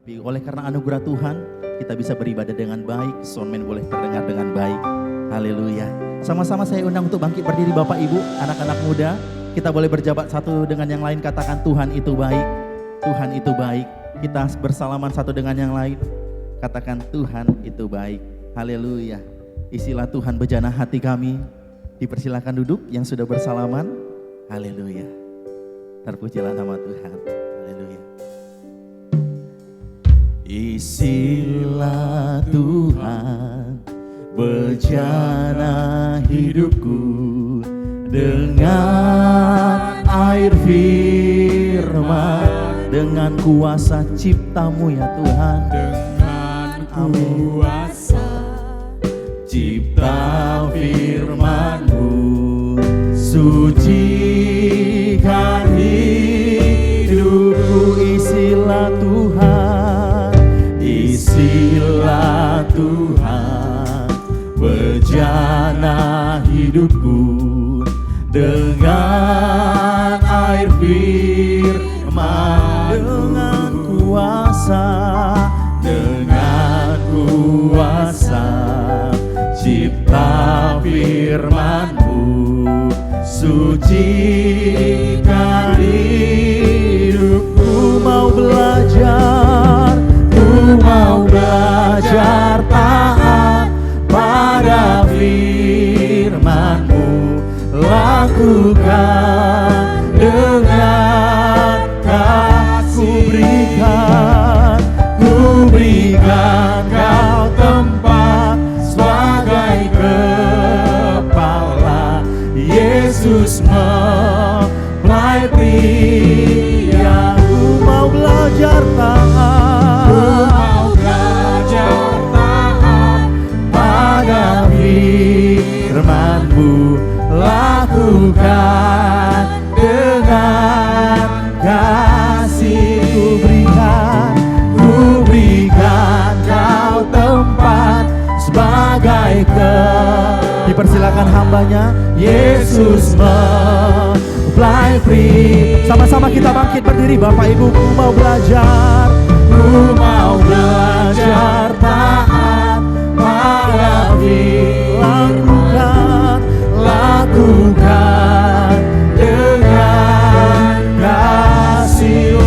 Tapi oleh karena anugerah Tuhan, kita bisa beribadah dengan baik, soundman boleh terdengar dengan baik. Haleluya. Sama-sama saya undang untuk bangkit berdiri Bapak Ibu, anak-anak muda. Kita boleh berjabat satu dengan yang lain, katakan Tuhan itu baik. Tuhan itu baik. Kita bersalaman satu dengan yang lain. Katakan Tuhan itu baik. Haleluya. Isilah Tuhan bejana hati kami. Dipersilakan duduk yang sudah bersalaman. Haleluya. Terpujilah nama Tuhan. Haleluya. Isilah Tuhan bejana hidupku dengan air firman, dengan kuasa ciptamu ya Tuhan, dengan kuasa cipta firman-Mu, sucikan hidupku. Isilah Tuhan, isilah Tuhan bejana hidupku dengan air firman, dengan kuasa cipta firman-Mu, sucikan hidupku. Mau belajar taat pada firman-Mu, lakukan dengan ku berikan Kau tempat sebagai kepala. Yesus mempelai pria. Ku mau belajar taat pada firman-Mu, lakukan dengan kasih. Ku berikan Kau tempat sebagai dipersilakan hambanya. Yesus mempelai pria. Sama-sama kita bangkit berdiri Bapak Ibu. Ku mau belajar taat pada firman-Mu, lakukan dengan kasih.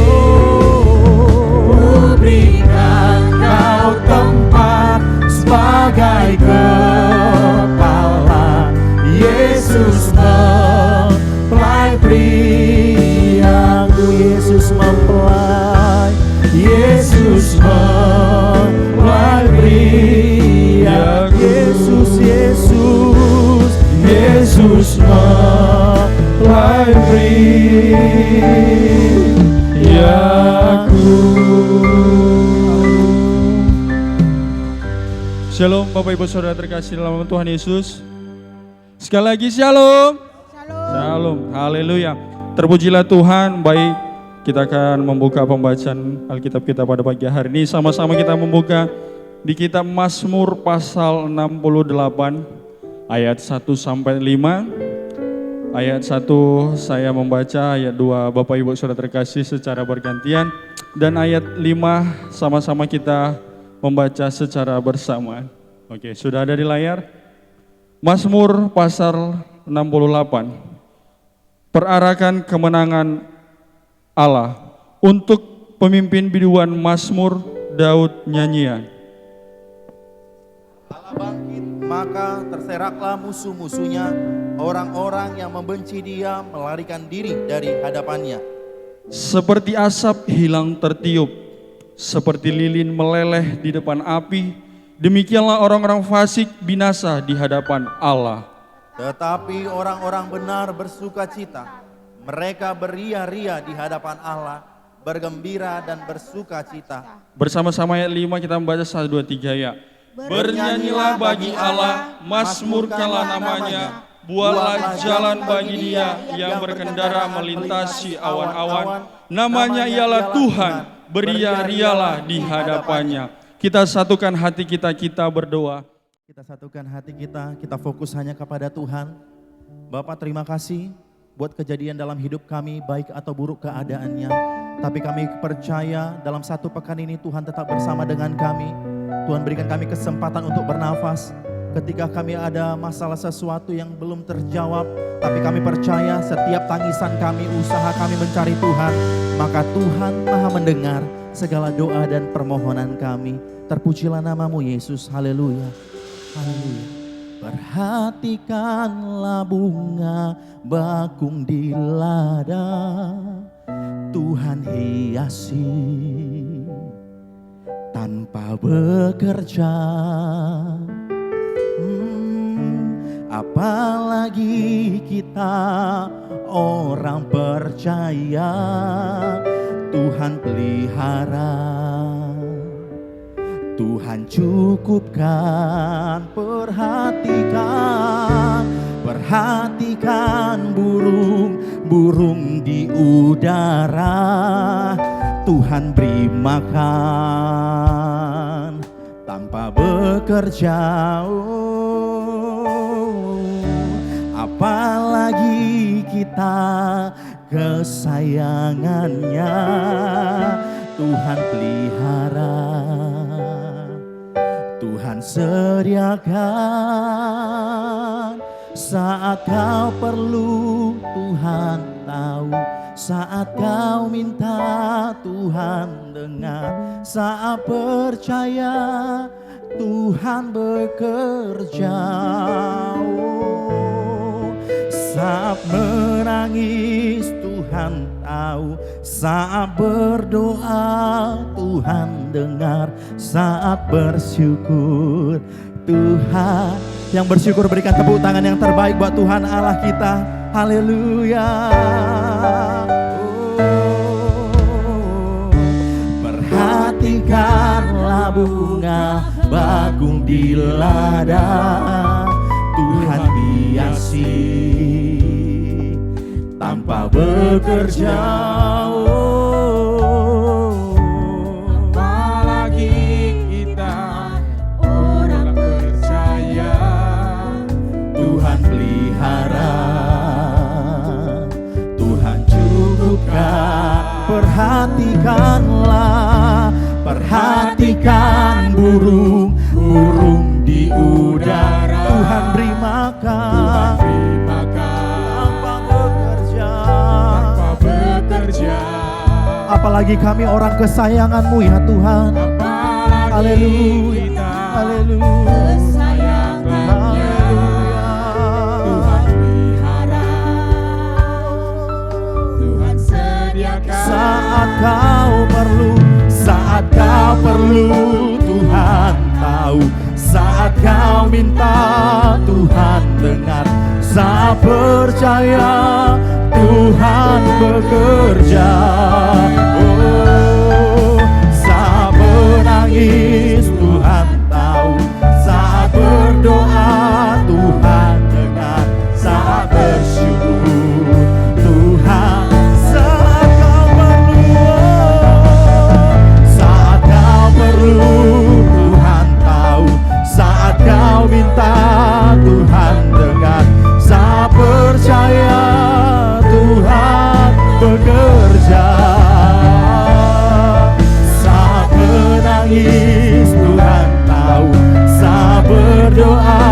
Ku berikan Kau tempat sebagai kepala. Yesus mempelai priaku. Yesus mempelai pria. Yesus mempelai priaku. Shalom Bapak Ibu Saudara terkasih dalam Tuhan Yesus. Sekali lagi shalom. Shalom. Haleluya. Terpujilah Tuhan. Baik, kita akan membuka pembacaan Alkitab kita pada pagi hari ini. Sama-sama kita membuka di kitab Mazmur pasal 68 ayat 1 sampai 5. Ayat 1 saya membaca, ayat 2 Bapak Ibu Saudara terkasih secara bergantian, dan ayat 5 sama-sama kita membaca secara bersamaan. Oke, sudah ada di layar. Mazmur pasal 68. Perarakan kemenangan Allah untuk pemimpin biduan Mazmur Daud nyanyian. Allah bangkit, maka terseraklah musuh-musuhnya, orang-orang yang membenci Dia melarikan diri dari hadapannya. Seperti asap hilang tertiup, seperti lilin meleleh di depan api, demikianlah orang-orang fasik binasa di hadapan Allah. Tetapi orang-orang benar bersuka cita, mereka beria-ria di hadapan Allah, bergembira dan bersuka cita. Bersama-sama ayat 5 kita membaca 1, 2, 3 ya. Bernyanyilah bagi Allah, mazmurkanlah namanya, buatlah jalan bagi Dia yang berkendara melintasi awan-awan. Namanya ialah Tuhan, beria-rialah di hadapannya. Kita satukan hati kita berdoa. Kita satukan hati kita fokus hanya kepada Tuhan. Bapak terima kasih buat kejadian dalam hidup kami, baik atau buruk keadaannya. Tapi kami percaya dalam satu pekan ini Tuhan tetap bersama dengan kami. Tuhan berikan kami kesempatan untuk bernafas. Ketika kami ada masalah sesuatu yang belum terjawab, tapi kami percaya setiap tangisan kami, usaha kami mencari Tuhan, maka Tuhan Maha mendengar segala doa dan permohonan kami. Terpujilah namamu Yesus, haleluya, haleluya. Perhatikanlah bunga bakung di ladang, Tuhan hiasi tanpa bekerja. Apalagi kita orang percaya, Tuhan pelihara, Tuhan cukupkan. Perhatikan burung-burung di udara, Tuhan beri makan tanpa bekerja. Apalagi kita kesayangannya, Tuhan pelihara, Tuhan sediakan. Saat kau perlu Tuhan tahu, saat kau minta Tuhan dengar, saat percaya Tuhan bekerja. Saat menangis Tuhan tahu, saat berdoa Tuhan dengar, saat bersyukur Tuhan. Yang bersyukur berikan tepuk tangan yang terbaik buat Tuhan Allah kita. Haleluya. Perhatikanlah bunga bakung di ladang, Tuhan hiasi tanpa bekerja. Apalagi kita orang percaya, Tuhan pelihara, Tuhan cukupkan. Perhatikan burung-burung di udara, Tuhan beri makan. Apalagi kami orang kesayangan-Mu ya Tuhan. Haleluya, haleluya. Tuhan pelihara, Tuhan sediakan. Saat kau perlu Tuhan tahu, saat kau minta Tuhan dengar, saat percaya Tuhan bekerja. Oh, saat menangis Tuhan tahu, saat berdoa Tuhan dengar, saat bersyukur Tuhan. Saat kau Tuhan tahu, saat kau minta Tuhan dengar, saat percaya Tuhan bekerja. Saat menangis Tuhan tahu, saat berdoa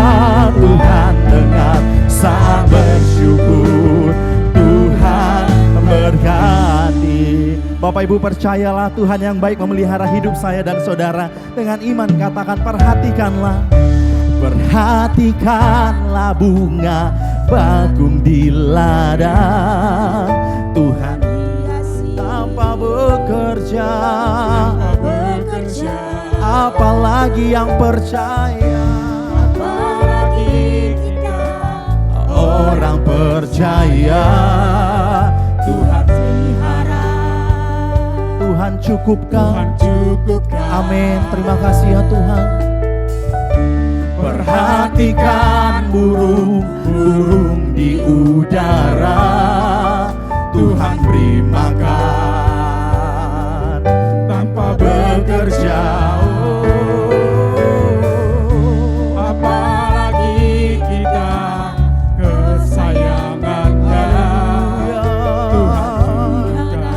Tuhan dengar, saat bersyukur Tuhan berkati. Bapak Ibu percayalah Tuhan yang baik memelihara hidup saya dan saudara. Dengan iman katakan perhatikanlah bunga bakung di ladang, Tuhan tanpa bekerja. Apalagi yang percaya, Apalagi kita orang percaya, Tuhan pelihara, Tuhan cukupkan. cukupkan. Amin. Terima kasih ya Tuhan. Perhatikan burung-burung di udara, Tuhan beri makan tanpa bekerja. Apalagi kita kesayangannya, Tuhan pelihara,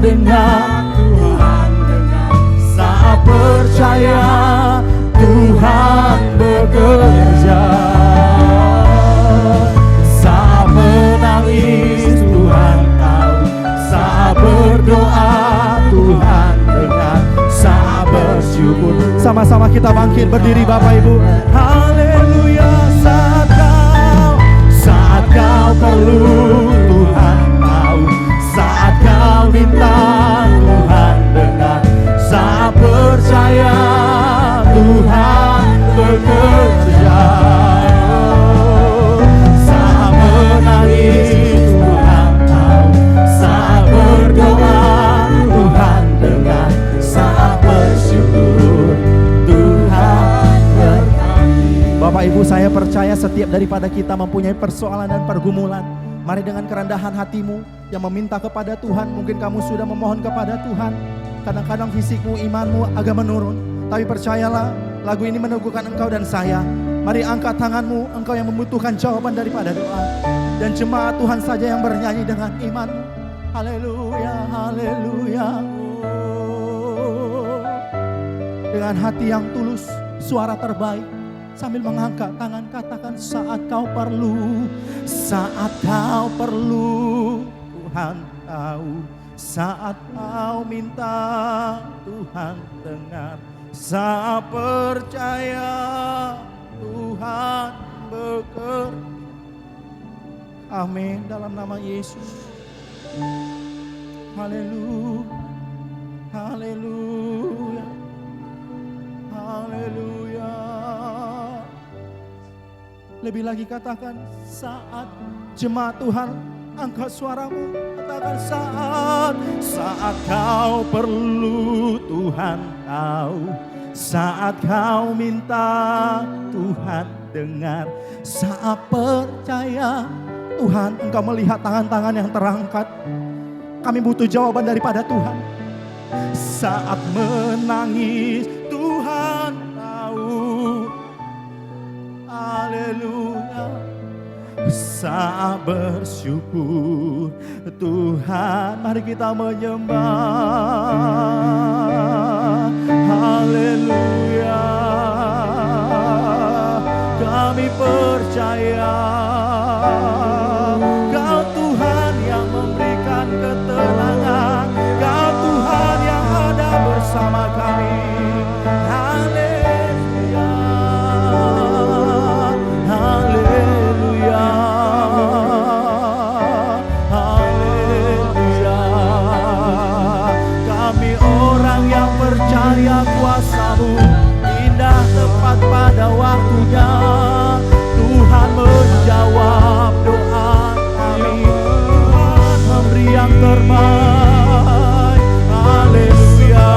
dengan Tuhan dengan saat percaya Tuhan bekerja. Saat menangis Tuhan tahu, saat berdoa Tuhan dengar, saat bersyukur. Sama-sama kita bangkit berdiri Bapak Ibu. Haleluya. Saat kau perlu Tuhan tahu, saat kau minta Tuhan dengar, saat percaya Tuhan bekerja. Saat menangis Tuhan tahu, saat berdoa Tuhan dengar, saat bersyukur Tuhan berkati. Bapak Ibu, saya percaya setiap daripada kita mempunyai persoalan dan pergumulan. Mari dengan kerendahan hatimu yang meminta kepada Tuhan. Mungkin kamu sudah memohon kepada Tuhan. Kadang-kadang fisikmu, imanmu agak menurun. Tapi percayalah, lagu ini meneguhkan engkau dan saya. Mari angkat tanganmu, engkau yang membutuhkan jawaban daripada doa. Dan jemaat Tuhan saja yang bernyanyi dengan imanmu. Haleluya, haleluya. Oh. Dengan hati yang tulus, suara terbaik. Sambil mengangkat tangan, katakan saat kau perlu, saat kau perlu, Tuhan tahu. Saat kau minta, Tuhan dengar. Saat percaya, Tuhan bekerja. Amin, dalam nama Yesus. Haleluya, haleluya, haleluya. Lebih lagi katakan saat jemaat Tuhan, angkat suaramu, katakan saat kau perlu Tuhan tahu, saat kau minta Tuhan dengar, saat percaya Tuhan engkau melihat tangan-tangan yang terangkat. Kami butuh jawaban daripada Tuhan. Saat menangis Tuhan tahu. Haleluya. Saat bersyukur Tuhan, mari kita menyembah. Haleluya. Kami percaya Kau Tuhan yang memberikan ketenangan, Kau Tuhan yang ada bersama kami. Haleluya. Haleluya. Haleluya. Kami orang yang percaya kuasa-Mu indah tepat pada waktunya. Tuhan menjawab doa kami, Tuhan memberi yang terbaik. Haleluya.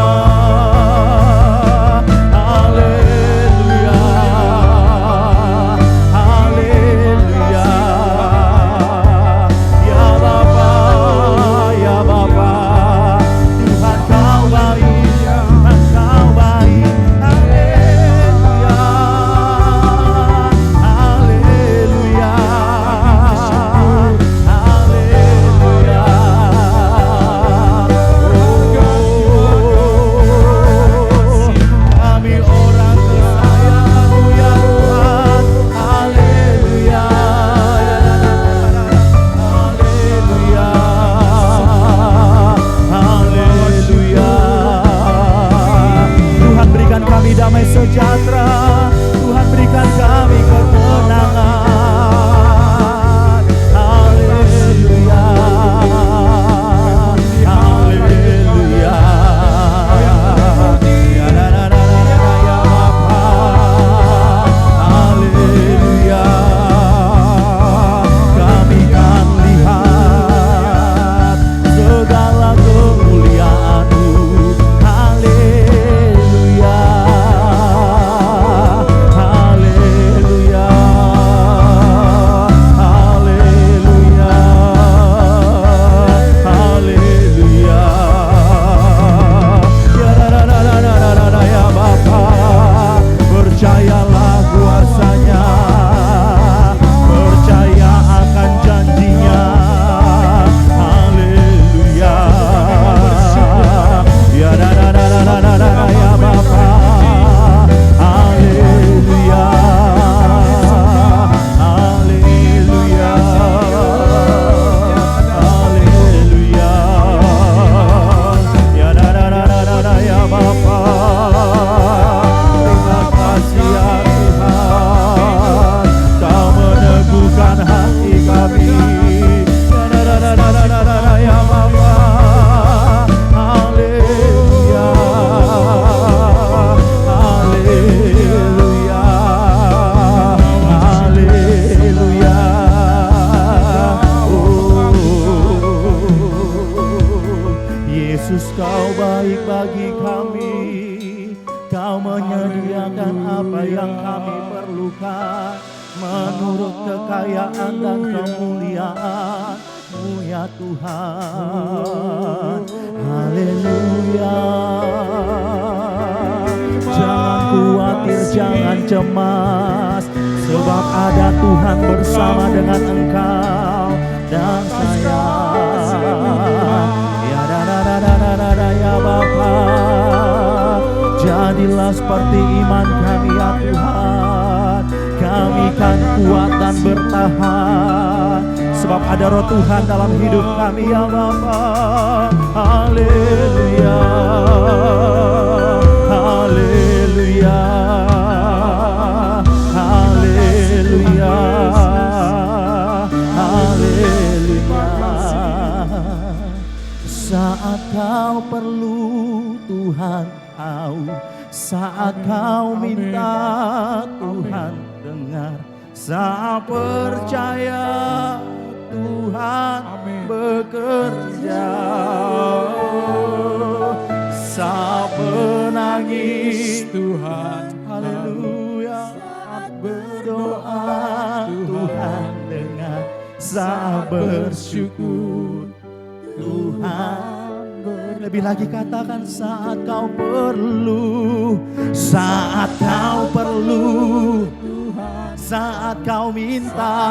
menurut kekayaan dan kemuliaan-Mu ya Tuhan. Haleluya. Jangan khawatir, jangan cemas, sebab ada Tuhan bersama dengan engkau dan saya. Ya ya Bapa, jadilah seperti iman kami ya Tuhan. Kami kan kuat dan bertahan, sebab ada roh Tuhan dalam hidup kami ya Bapa. Haleluya, haleluya, haleluya, haleluya. Saat kau perlu Tuhan tahu, saat kau minta Tuhan dengar, saat percaya Tuhan bekerja, saat menangis Tuhan, haleluya, saat berdoa Tuhan dengar, saat bersyukur Tuhan. Lebih lagi katakan saat kau perlu, saat kau perlu, saat kau minta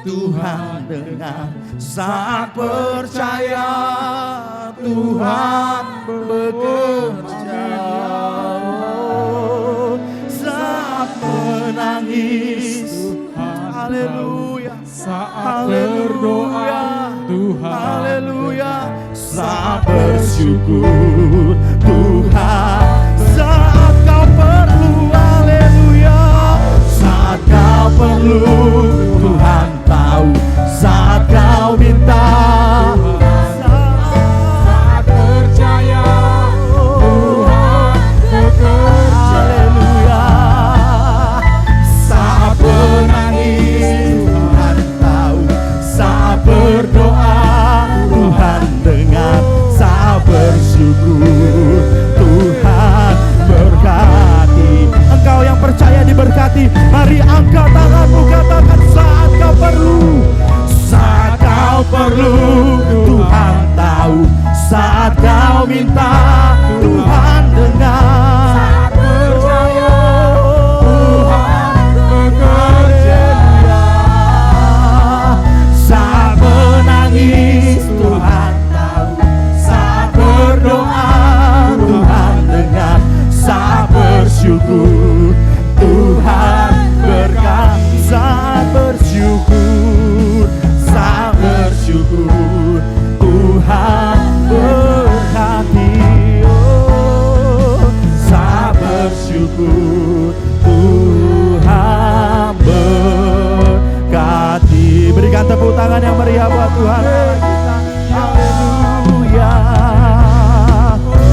Tuhan dengar, saat percaya Tuhan bekerja, saat menangis haleluya, saat berdoa Tuhan, haleluya, saat bersyukur Tuhan, saat kau perlu, haleluya, saat kau perlu Tuhan tahu, saat kau minta, saat percaya Tuhan bekerja, haleluya, saat menangis Tuhan tahu, saat berdoa Tuhan dengar, saat bersyukur Tuhan berkati. Engkau yang percaya diberkati, mari angkat tanganmu, katakan saat kau perlu, saat kau perlu Tuhan tahu, saat kau minta Tuhan dengar, saat percaya Tuhan bekerja, saat menangis Tuhan tahu, saat berdoa Tuhan dengar, saat bersyukur Tuhan berkati, saat bersyukur, saat bersyukur Tuhan berkati, oh, saat bersyukur Tuhan berkati. Berikan tepuk tangan yang meriah buat Tuhan. Haleluya,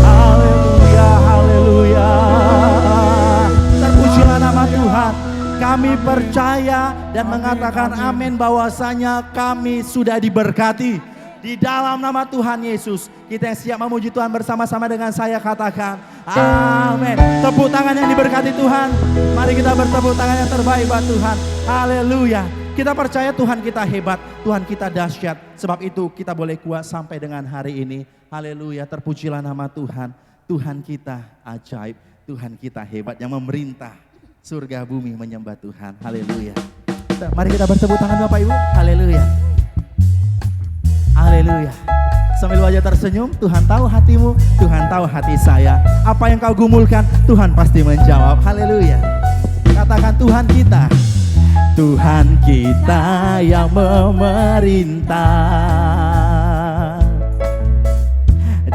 haleluya, haleluya. Terpujilah nama Tuhan. Kami percaya dan mengatakan amin bahwasanya kami sudah diberkati di dalam nama Tuhan Yesus. Kita yang siap memuji Tuhan bersama-sama dengan saya katakan amin. Tepuk tangan yang diberkati Tuhan. Mari kita bertepuk tangan yang terbaik buat Tuhan. Haleluya. Kita percaya Tuhan kita hebat, Tuhan kita dahsyat. Sebab itu kita boleh kuat sampai dengan hari ini. Haleluya, terpujilah nama Tuhan. Tuhan kita ajaib, Tuhan kita hebat yang memerintah surga bumi menyembah Tuhan. Haleluya. Mari kita bertepuk tangan Bapak Ibu. Haleluya. Haleluya. Sambil wajah tersenyum, Tuhan tahu hatimu, Tuhan tahu hati saya. Apa yang kau gumulkan, Tuhan pasti menjawab. Haleluya. Katakan Tuhan kita. Tuhan kita yang memerintah,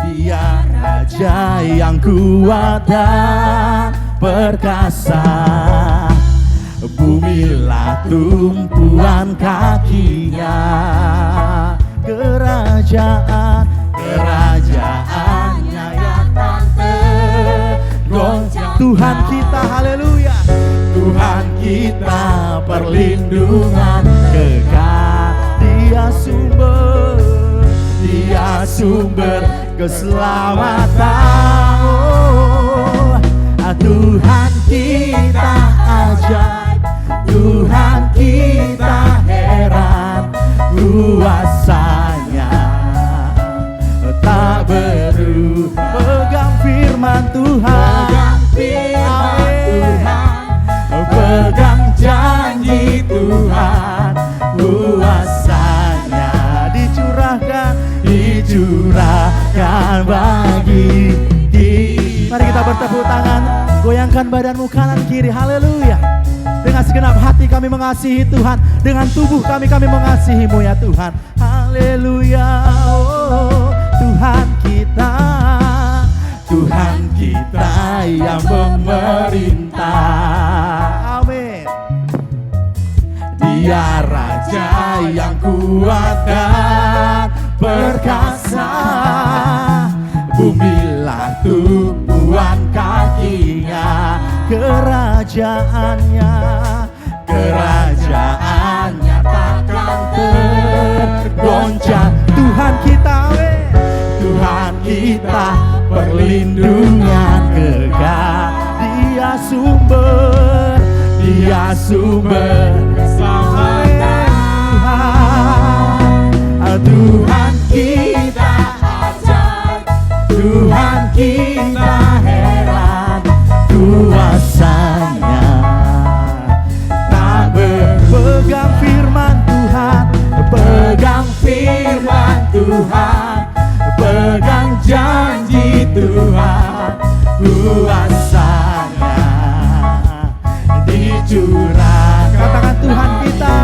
Dia Raja yang kuat dan perkasa. Bumilah tumpuan kakinya, kerajaannya yang tak tergoncang. Tuhan kita, haleluya. Tuhan kita perlindungan kekal, Dia sumber keselamatan. Oh, Tuhan kita ajaib, Tuhan kita heran kuasanya tak berubah. Pegang firman Tuhan, pegang janji Tuhan, kuasanya dicurahkan bagi kita. Mari kita bertepuk tangan, goyangkan badanmu kanan kiri, haleluya. Dengan segenap hati kami mengasihi Tuhan, dengan tubuh kami mengasihi-Mu ya Tuhan, haleluya. Oh, Tuhan kita yang memerintah, amin. Dia Raja yang kuat dan perkasa, bumilah tumpuan kakinya. Kerajaannya takkan tergoncang. Tuhan kita, Tuhan kita perlindungan kekal. Dia sumber keselamatan. Tuhan kita ajaib, Tuhan kita heran kuasanya tak berpegang firman Tuhan, pegang firman Tuhan, pegang janji Tuhan, kuasanya dicurahkan. Katakan Tuhan kita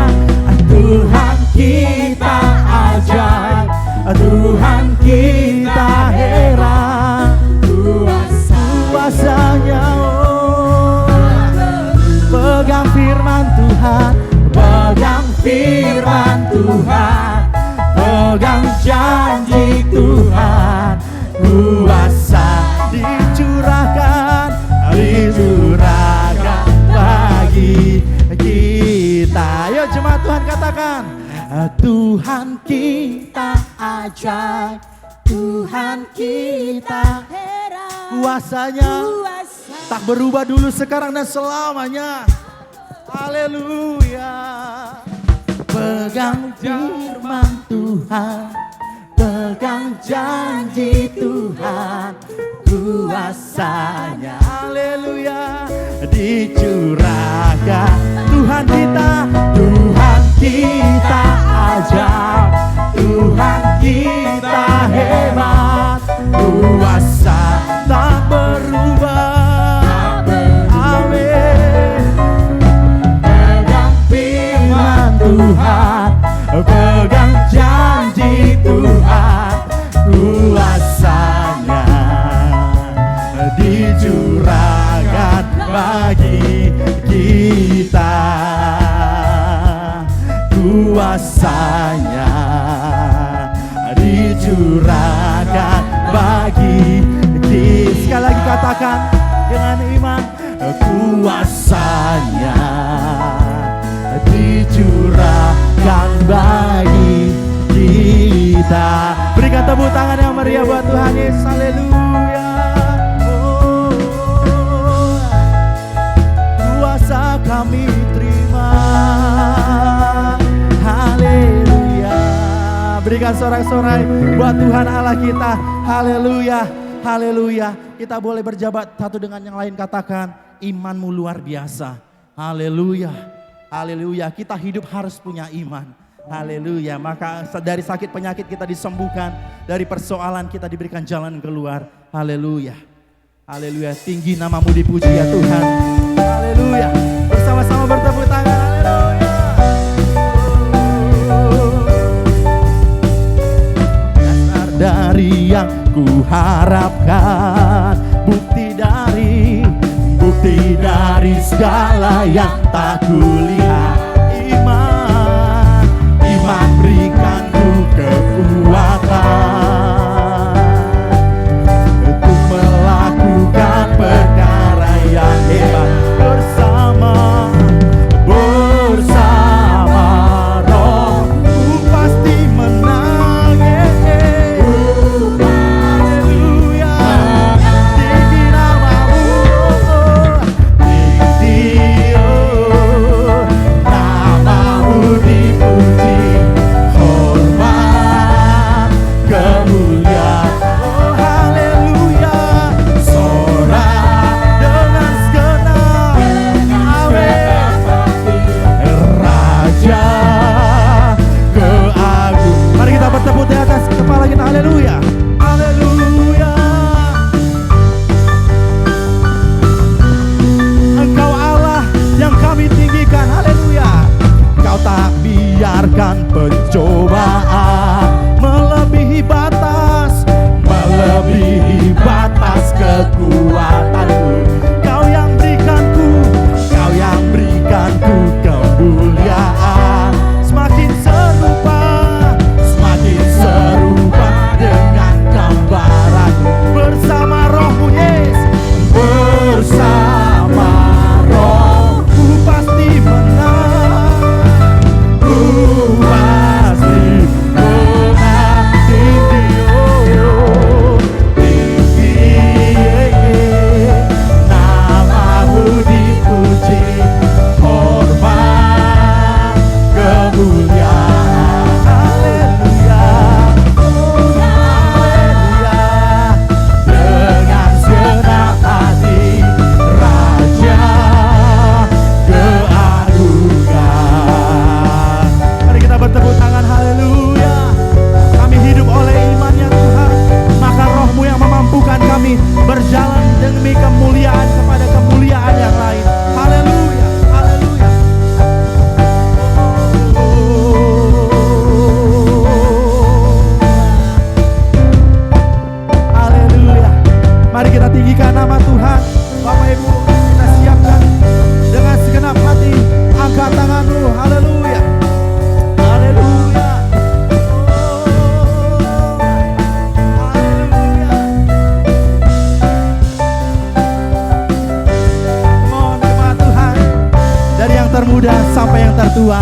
ajaib, Tuhan kita heran kuasanya. Pegang firman Tuhan, pegang firman Tuhan, pegang janji Tuhan, kuasa dicurahkan bagi kita. Ayo jemaat Tuhan katakan, Tuhan kita ajaib, Tuhan kita heran kuasanya tak berubah dulu, sekarang dan selamanya. Haleluya. Pegang firman Tuhan, pegang janji Tuhan, kuasanya haleluya dicurahkan. Tuhan kita ajaib, Tuhan kita hebat, kuasa tak berubah, amin. Pegang firman Tuhan, pegang janji Tuhan, kuasanya dicurahkan bagi kita, kuasanya dicurahkan bagi kita. Sekali lagi katakan dengan iman, kuasanya dicurahkan bagi kita. Berikan tepuk tangan yang meriah buat Tuhan Yesus, haleluya. Kuasa kami terima, haleluya. Berikan sorak-sorai buat Tuhan Allah kita, haleluya, haleluya. Kita boleh berjabat satu dengan yang lain, katakan imanmu luar biasa, haleluya, haleluya. Kita hidup harus punya iman, haleluya. Maka dari sakit penyakit kita disembuhkan, dari persoalan kita diberikan jalan keluar, haleluya, haleluya. Tinggi namamu dipuji ya Tuhan, haleluya. Bersama-sama bertepuk tangan, haleluya. Dasar dari yang kuharapkan, bukti dari segala yang tak kulihat. Iman berikanku kekuatan untuk melakukan perkara yang hebat. Bersama Rohku pasti menang. Haleluya. Tinggi namamu, tinggi, nyanyikan, haleluya. Kau tak biarkan pencobaan melebihi batas kekuatanku. Kau yang berikanku kemuliaan. Semakin serupa dengan gambaranmu. Bersama rohmu, yes. Bersama rohku pasti menang. Ku pasti menang. Namamu dipuji, hormat, kemuliaan. Haleluya, haleluya. Dengan segenap hati, Raja keagungan. Mari kita bertepuk tangan, haleluya. Kami hidup oleh iman ya Tuhan, maka rohmu yang memampukan kami berjalan demi kemuliaan kepada kemuliaan yang lain. Haleluya, haleluya. Haleluya. Mari kita tinggikan nama Tuhan. Bapak Ibu, kita siapkan dengan segenap hati. Angkat tanganmu, haleluya. Haleluya. Haleluya. Mohon jemaat Tuhan, dari yang termuda sampai yang tertua,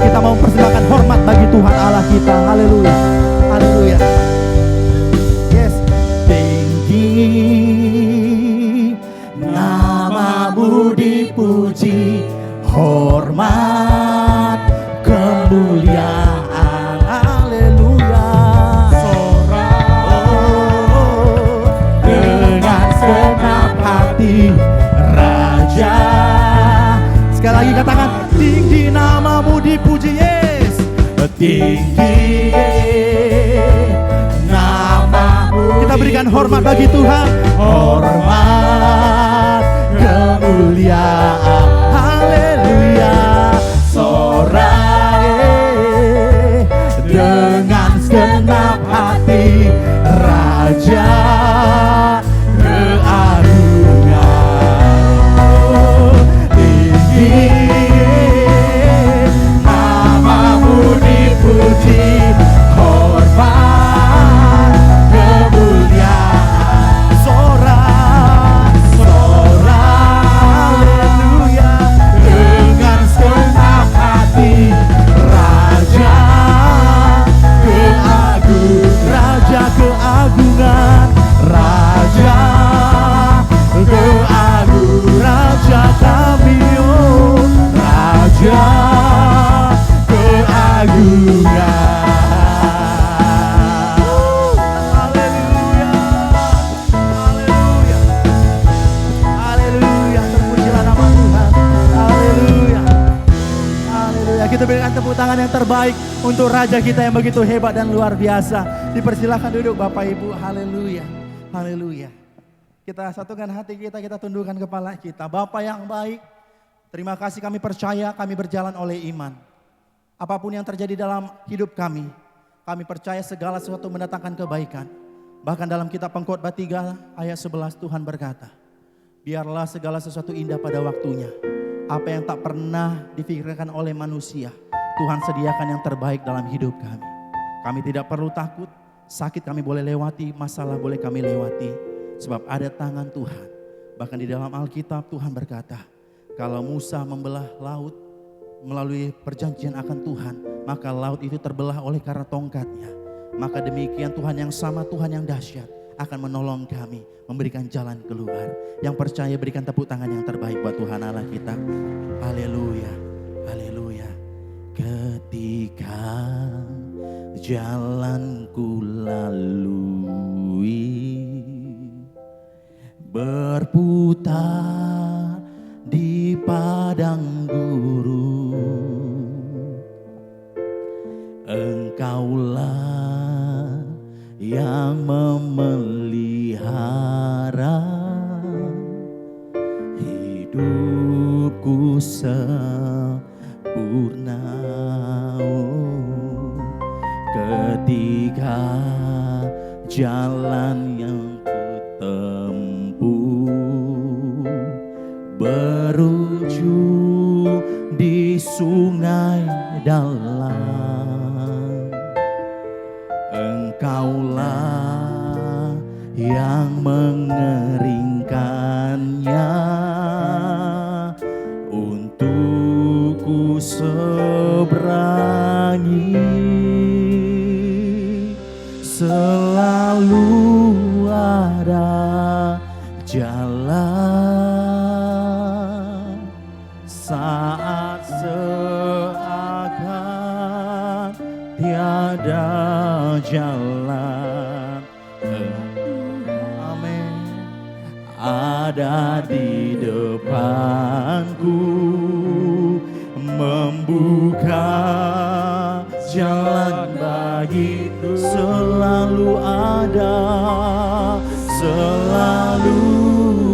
kita mau persembahkan hormat bagi Tuhan Allah kita. Haleluya. Haleluya. Yes. Tinggi namamu dipuji, hormat, kemuliaan. Haleluya. Dengan segenap hati, Raja. Sekali lagi katakan, tinggi namamu dipuji, yes. Tinggi namamu. Kita berikan hormat bagi Tuhan. Hormat, kemuliaan. Haleluya. Sorai dengan segenap hati, Raja keagungan. Tinggi namamu dipuji, hormat, kemuliaan. Sorai, haleluya. Dengan segenap hati, Raja keagungan, Raja keagungan, Raja kami, oh, Raja keagungan. Haleluya, haleluya, haleluya. Terpujilah nama Tuhan. Haleluya, haleluya. Kita berikan tepuk tangan yang terbaik untuk Raja kita yang begitu hebat dan luar biasa. Dipersilakan duduk Bapak Ibu. Haleluya, haleluya. Kita satukan hati kita, kita tundukkan kepala kita. Bapa yang baik, terima kasih kami percaya kami berjalan oleh iman. Apapun yang terjadi dalam hidup kami percaya segala sesuatu mendatangkan kebaikan. Bahkan dalam kitab Pengkhotbah 3 ayat 11 Tuhan berkata, biarlah segala sesuatu indah pada waktunya. Apa yang tak pernah difikirkan oleh manusia, Tuhan sediakan yang terbaik dalam hidup kami. Kami tidak perlu takut, sakit kami boleh lewati, masalah boleh kami lewati. Sebab ada tangan Tuhan. Bahkan di dalam Alkitab Tuhan berkata, kalau Musa membelah laut melalui perjanjian akan Tuhan, maka laut itu terbelah oleh karena tongkatnya. Maka demikian Tuhan yang sama, Tuhan yang dahsyat akan menolong kami, memberikan jalan keluar. Yang percaya berikan tepuk tangan yang terbaik buat Tuhan Allah kita. Haleluya, haleluya. Ketika jalanku lalui, berputar di padang gurun, Engkaulah yang memelihara hidupku semua. sempurna. Ketika jalan yang kutempuh berujung di sungai dalam, Engkaulah yang mengeringkannya untuk ku seberangi. Selalu ada jalan saat seakan tiada jalan. Amin. Ada di depanku, membuka jalan bagiku. Selalu ada, selalu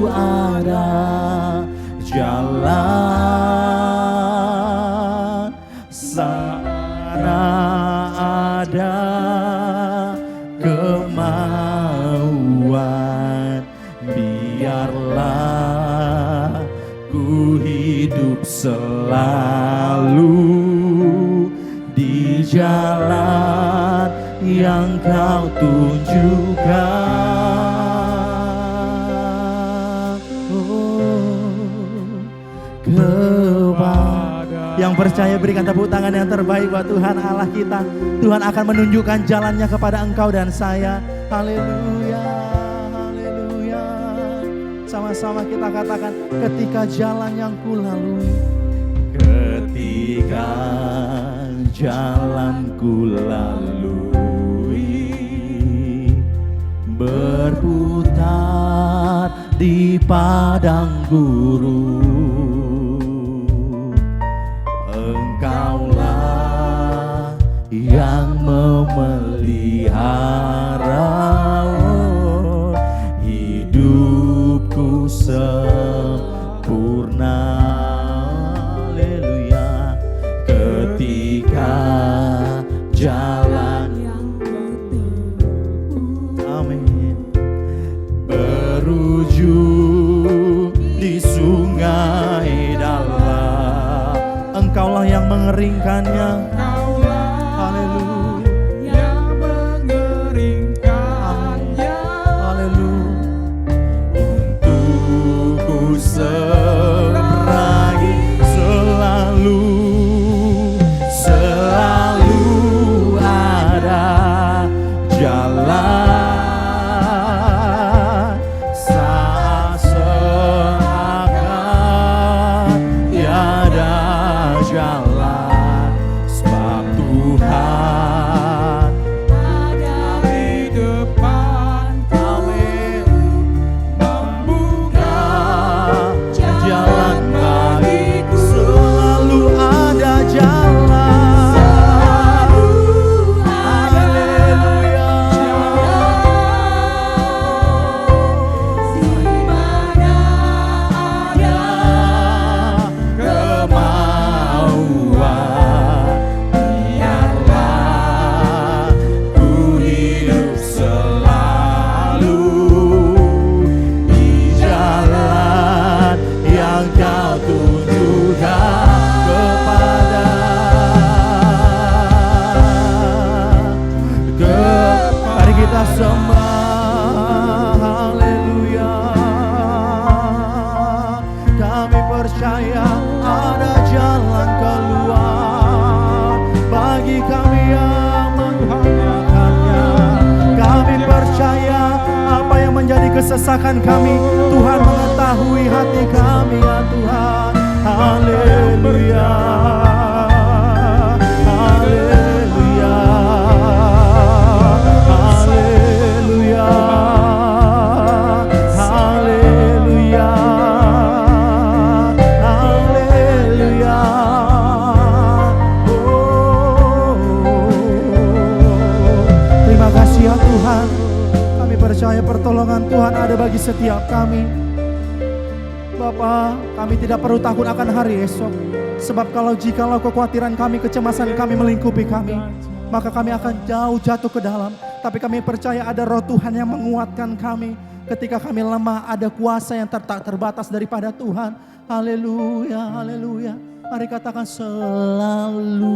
ada jalan sana ada kemauan. Biarlah ku hidup selalu di jalan yang Kau tunjukkan. Yang percaya berikan tepuk tangan yang terbaik buat Tuhan Allah kita. Tuhan akan menunjukkan jalannya kepada engkau dan saya. Haleluya, haleluya. Sama-sama kita katakan, ketika jalan yang kulalui, ketika jalan kulalui, berputar di padang gurun, Engkaulah yang memelihara hidupku sempurna. Haleluya. Ketika jalan yang amin berujung di sungai dalam, Engkaulah yang mengeringkannya. Haleluya. Yang mengeringkannya. Haleluya. Untuk ku seberangi selalu, selalu ada jalan saat seakan tiada jalan, sebab Tuhan ada di depan kami, membuka jalan bagiku. Selalu ada jalan, haleluya. Di mana ada kemauan, biarlah ku hidup selalu di jalan yang Kau tunjukkan kepada. Mari kita sembah, haleluya. Kami percaya ada jalan keluar bagi kami yang mengharapkannya. Kami percaya apa yang menjadi kesesakan kami, Tuhan mengetahui hati kami ya Tuhan. Haleluya, haleluya, haleluya, haleluya, haleluya. Terima kasih ya Tuhan. Kami percaya pertolongan Tuhan ada bagi setiap kami. Bapa, kami tidak perlu takut akan hari esok. Sebab jikalau kekhawatiran kami, kecemasan kami melingkupi kami, maka kami akan jauh jatuh ke dalam. Tapi kami percaya ada roh Tuhan yang menguatkan kami. Ketika kami lemah, ada kuasa yang tak terbatas daripada Tuhan. Haleluya, haleluya. Mari katakan selalu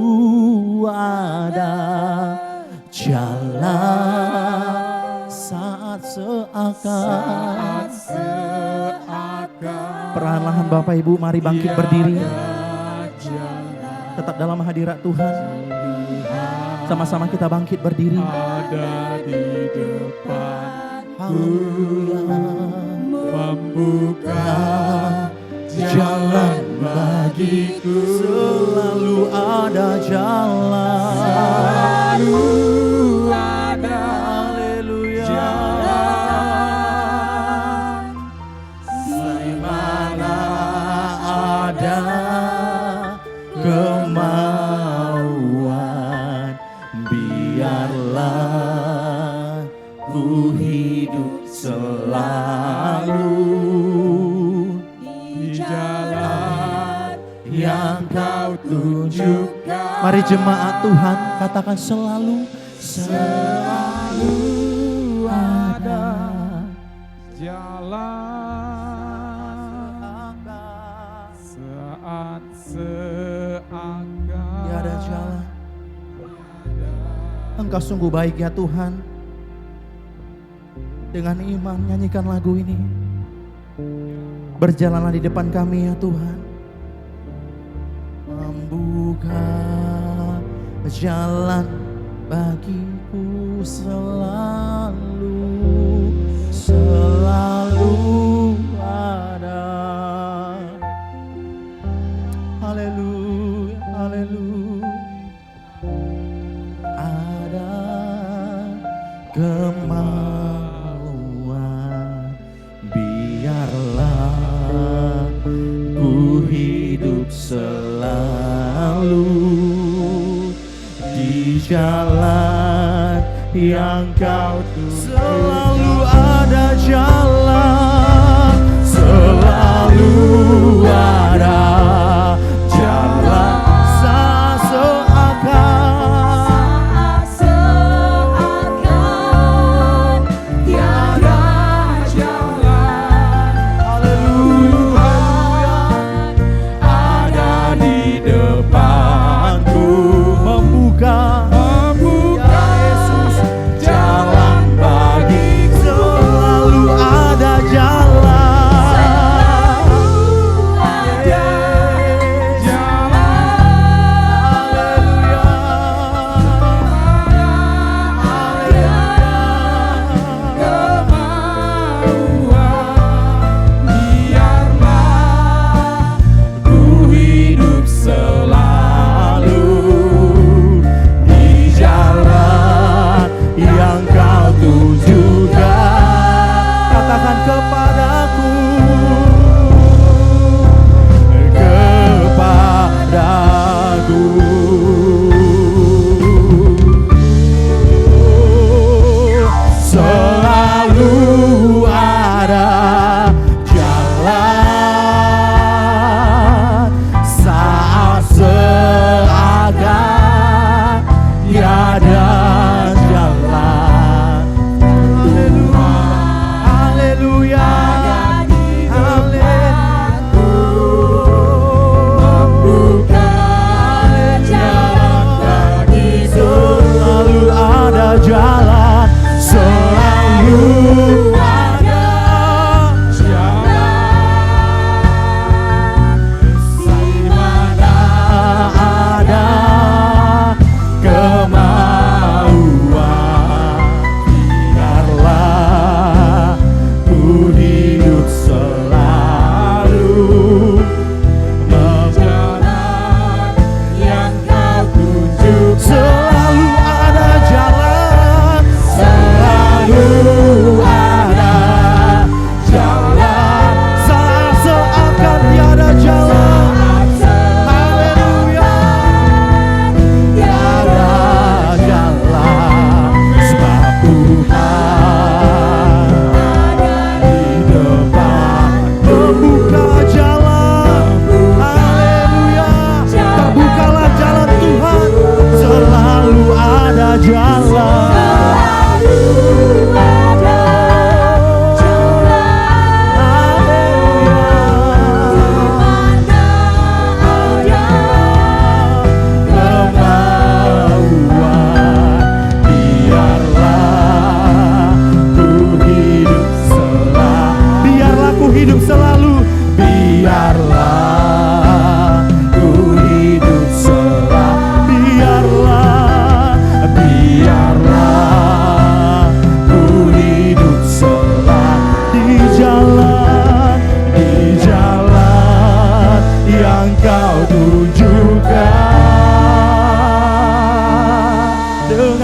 ada jalan saat seakan. Perlahan-lahan Bapak Ibu, mari bangkit berdiri. Tetap dalam hadirat Tuhan. Sama-sama kita bangkit berdiri. Ada di depanku, Membuka jalan bagiku. Selalu ada jalan. Selalu ada. Haleluya. Jalan. Dimana ada kemauan, biarlah ku hidup selalu di jalan yang Kau tunjukkan. Mari jemaat Tuhan katakan selalu, selalu ada jalan saat seakan. tiada jalan. Engkau sungguh baik ya Tuhan. Dengan iman nyanyikan lagu ini. Berjalanlah di depan kami ya Tuhan. Membuka jalan bagiku selalu, selalu ada. Haleluya, haleluya. Ada kemauan, biarlah ku hidup selalu di jalan yang Kau tunjukkan. Selalu ada jalan, selalu ada jalan saat seakan tiada jalan. Haleluya, ada di depanku. Membuka Yesus jalan bagi. Selalu ada jalan.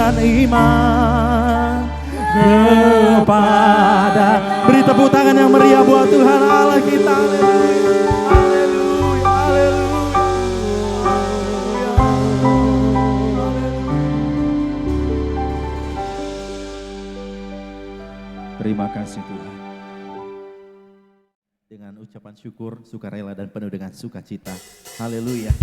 dan iman kepada. Beri tepuk tangan yang meriah buat Tuhan Allah kita. Haleluya, haleluya, haleluya. Terima kasih Tuhan. Dengan ucapan syukur, sukarela dan penuh dengan sukacita. Haleluya.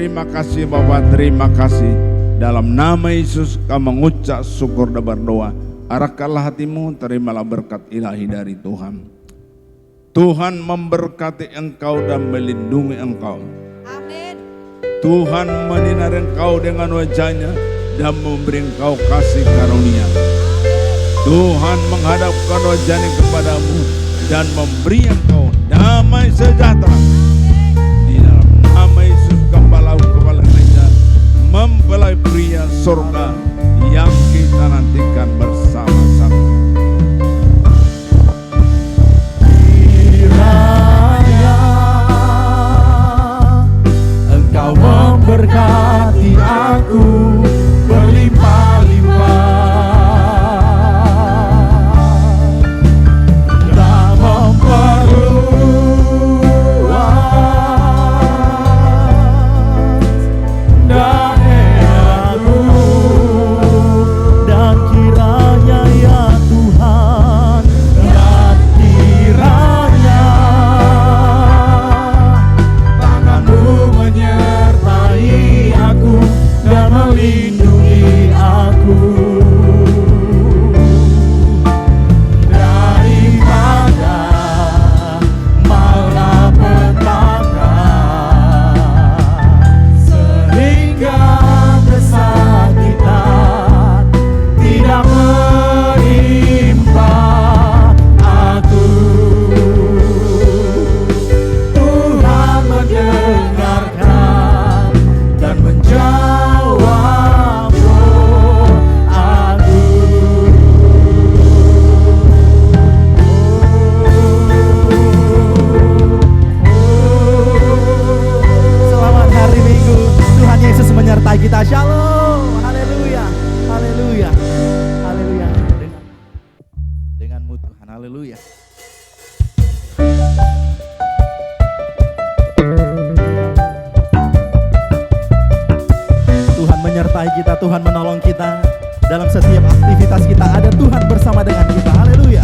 Terima kasih Bapak, terima kasih. Dalam nama Yesus kami mengucap syukur dan berdoa. Arahkanlah hatimu, terimalah berkat ilahi dari Tuhan. Tuhan memberkati engkau dan melindungi engkau. Amin. Tuhan menyinari engkau dengan wajahnya dan memberi engkau kasih karunia. Tuhan menghadapkan wajahnya kepadamu dan memberi engkau damai sejahtera. Di dalam nama Yesus Gembala surga yang kita nantikan bersama-sama. Kiranya Engkau memberkati aku berlimpah-limpah, tak memperluas daerahku, dan kiranya ya Tuhan, dan kiranya tangan-Mu menyertai aku dan melindungi aku daripada malapetaka, sehingga kesakitan tidak menimpa aku. Tuhan mendengarkan dan menjawab doaku. Selamat hari Minggu, Tuhan Yesus menyertai kita. Shalom, haleluya, haleluya, haleluya. Denganmu Tuhan, haleluya. Tuhan menyertai kita, Tuhan menolong kita dalam setiap aktivitas kita. Ada Tuhan bersama dengan kita. Haleluya.